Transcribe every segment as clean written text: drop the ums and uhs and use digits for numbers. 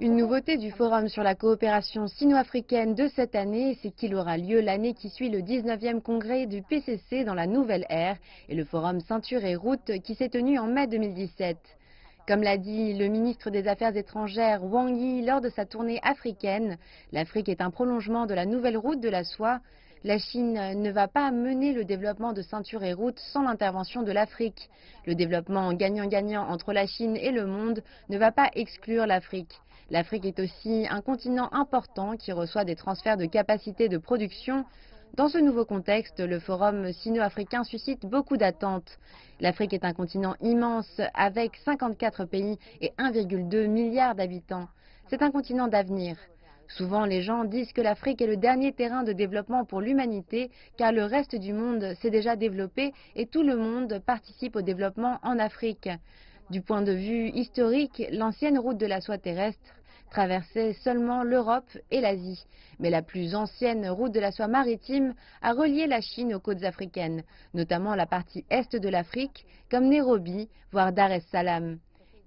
Une nouveauté du Forum sur la coopération sino-africaine de cette année, c'est qu'il aura lieu l'année qui suit le 19e congrès du PCC dans la nouvelle ère et le Forum Ceinture et Route qui s'est tenu en mai 2017. Comme l'a dit le ministre des Affaires étrangères Wang Yi lors de sa tournée africaine, l'Afrique est un prolongement de la nouvelle route de la soie. La Chine ne va pas mener le développement de Ceinture et Route sans l'intervention de l'Afrique. Le développement gagnant-gagnant entre la Chine et le monde ne va pas exclure l'Afrique. L'Afrique est aussi un continent important qui reçoit des transferts de capacités de production. Dans ce nouveau contexte, le Forum sino-africain suscite beaucoup d'attentes. L'Afrique est un continent immense avec 54 pays et 1,2 milliard d'habitants. C'est un continent d'avenir. Souvent, les gens disent que l'Afrique est le dernier terrain de développement pour l'humanité, car le reste du monde s'est déjà développé et tout le monde participe au développement en Afrique. Du point de vue historique, l'ancienne route de la soie terrestre traversait seulement l'Europe et l'Asie. Mais la plus ancienne route de la soie maritime a relié la Chine aux côtes africaines, notamment la partie est de l'Afrique, comme Nairobi, voire Dar es Salaam.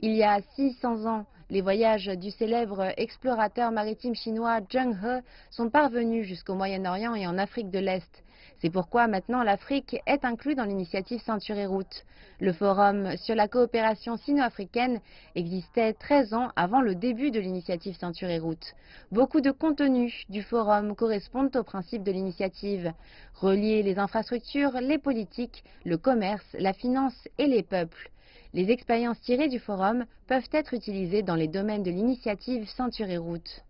Il y a 600 ans, les voyages du célèbre explorateur maritime chinois Zheng He sont parvenus jusqu'au Moyen-Orient et en Afrique de l'Est. C'est pourquoi maintenant l'Afrique est inclue dans l'initiative Ceinture et Route. Le forum sur la coopération sino-africaine existait 13 ans avant le début de l'initiative Ceinture et Route. Beaucoup de contenus du forum correspondent aux principes de l'initiative. Relier les infrastructures, les politiques, le commerce, la finance et les peuples. Les expériences tirées du forum peuvent être utilisées dans les domaines de l'initiative Ceinture et Route.